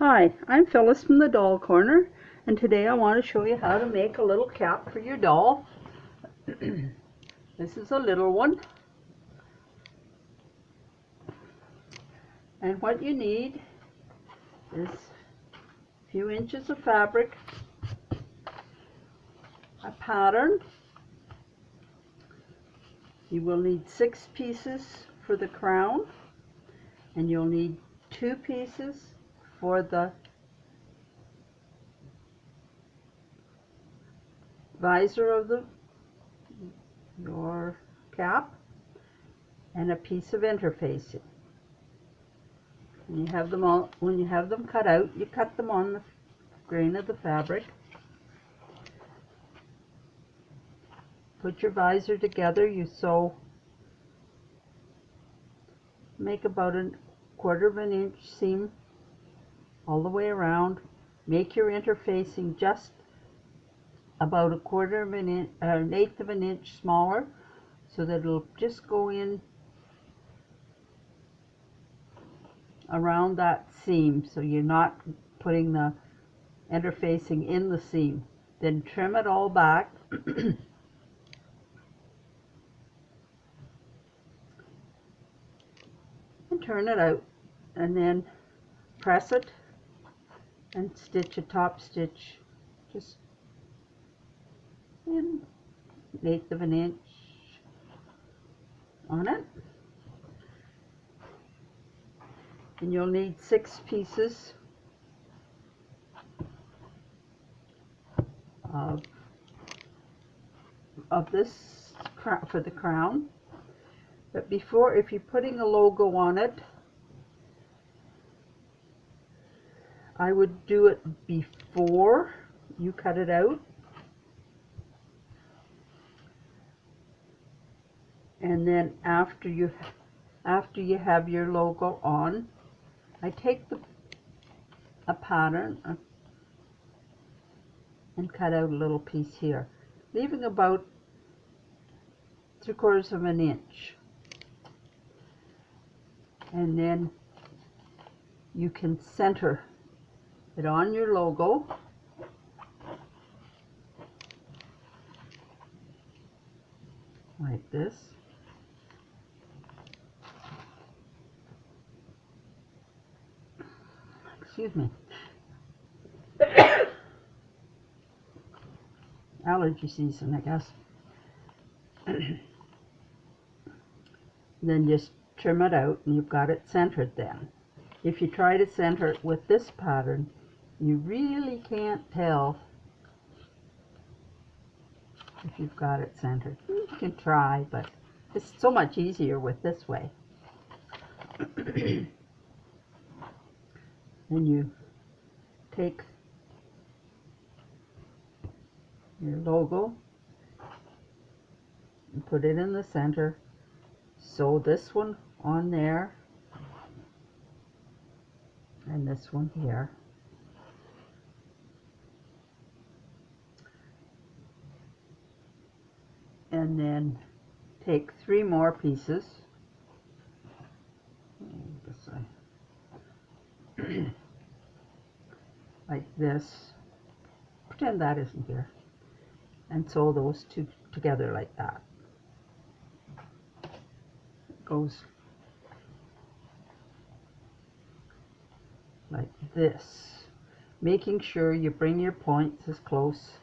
Hi, I'm Phyllis from the Doll Corner, and today I want to show you how to make a little cap for your doll. This is a little one, and what you need is a few inches of fabric, a pattern. You will need 6 pieces for the crown, and you'll need 2 pieces for the visor of your cap, and a piece of interfacing. When you have them cut out, you cut them on the grain of the fabric. Put your visor together. You make about a 1/4 of an inch seam all the way around. Make your interfacing just about a 1/4 of an inch, an 1/8 of an inch smaller, so that it'll just go in around that seam, so you're not putting the interfacing in the seam. Then trim it all back and turn it out, and then press it and stitch a top stitch just in 1/8 of an inch on it. And you'll need 6 pieces of this for the crown. But before, if you're putting a logo on it, I would do it before you cut it out, and then after you have your logo on, I take a pattern and cut out a little piece here, leaving about 3/4 of an inch. And then you can center it on your logo, like this. Excuse me. Allergy season, I guess. Then just trim it out, and you've got it centered then. If you try to center it with this pattern, you really can't tell if you've got it centered. You can try, but it's so much easier with this way. Then you take your logo and put it in the center. Sew this one on there and this one here. And then take 3 more pieces like this. Pretend that isn't here, and sew those 2 together like that. It goes like this, making sure you bring your points as close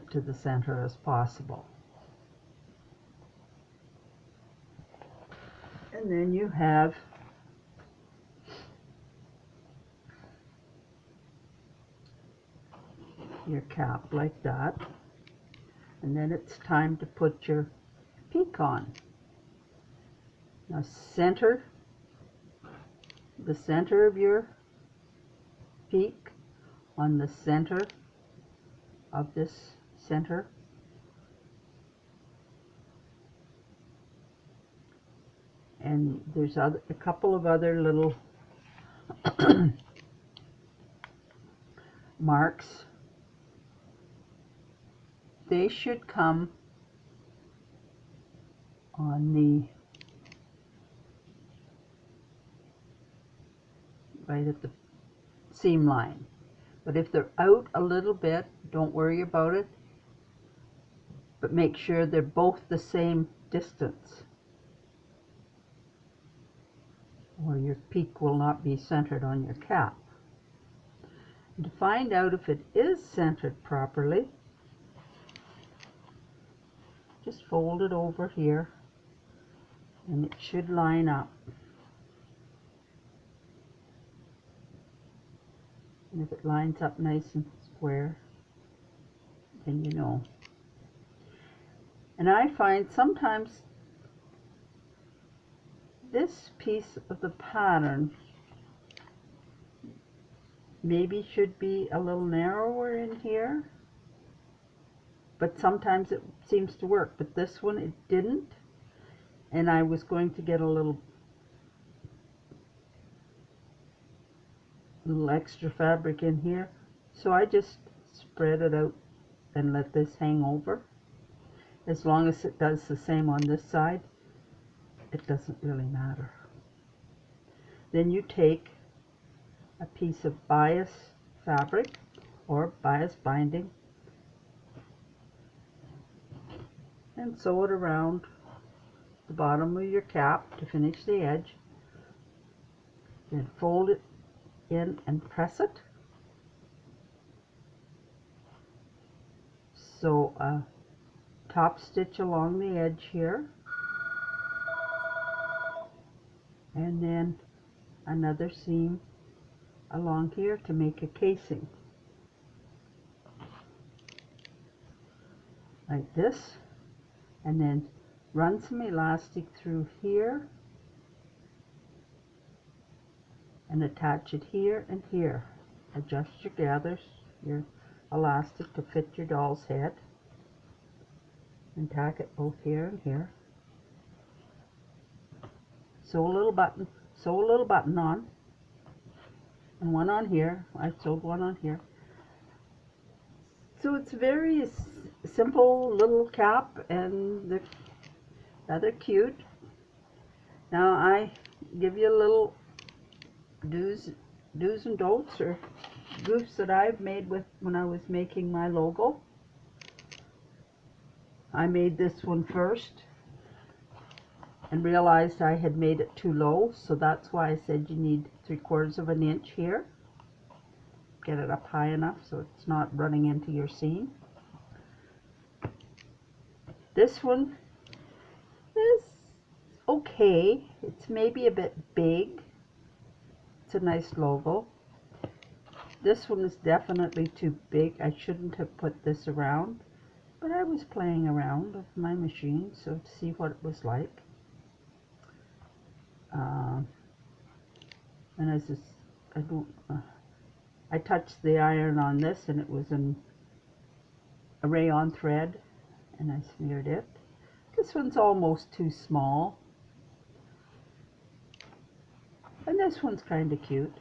to the center as possible. And then you have your cap like that, and then it's time to put your peak on. Now center the center of your peak on the center of this center, and there's a couple of other little marks. They should come on right at the seam line. But if they're out a little bit, don't worry about it, but make sure they're both the same distance, or your peak will not be centered on your cap. And to find out if it is centered properly, just fold it over here and it should line up. And if it lines up nice and square, then you know. And I find sometimes this piece of the pattern maybe should be a little narrower in here, but sometimes it seems to work. But this one, it didn't, and I was going to get a little extra fabric in here, so I just spread it out and let this hang over. As long as it does the same on this side, it doesn't really matter. Then you take a piece of bias fabric or bias binding and sew it around the bottom of your cap to finish the edge. Then fold it in and press it. So a top stitch along the edge here, and then another seam along here to make a casing like this, and then run some elastic through here and attach it here and here. Adjust your gathers, your elastic to fit your doll's head, and tack it both here and here. Sew a little button on, and one on here. I sewed one on here. So it's a very simple little cap, and they're rather cute. Now I give you a little do's and don'ts, or goofs that I've made with when I was making my logo. I made this one first and realized I had made it too low, so that's why I said you need 3/4 of an inch here. Get it up high enough so it's not running into your seam. This one is okay. It's maybe a bit big. It's a nice logo. This one is definitely too big. I shouldn't have put this around, but I was playing around with my machine so to see what it was like. And as this, I touched the iron on this, and it was a rayon thread, and I smeared it. This one's almost too small, and this one's kind of cute,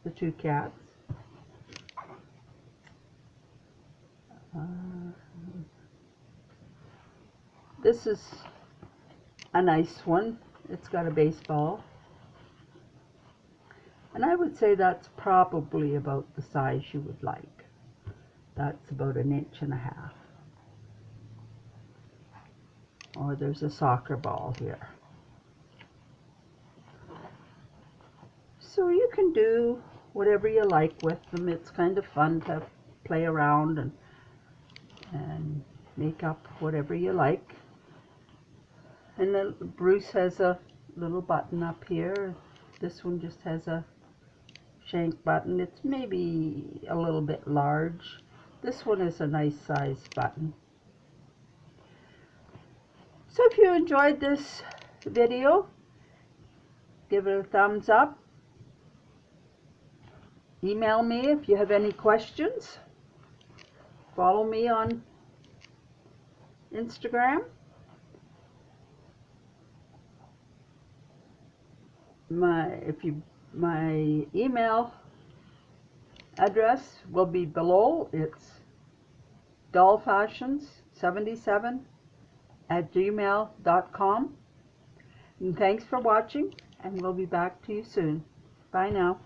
the two cats. This is a nice one. It's got a baseball, and I would say that's probably about the size you would like. That's about 1.5 inches. Or there's a soccer ball here. So you can do whatever you like with them. It's kind of fun to play around and make up whatever you like. And then Bruce has a little button up here. This one just has a shank button. It's maybe a little bit large. This one is a nice size button. So if you enjoyed this video, give it a thumbs up. Email me if you have any questions. Follow me on Instagram. My email address will be below. It's dollfashions77@gmail.com. And thanks for watching, and we'll be back to you soon. Bye now.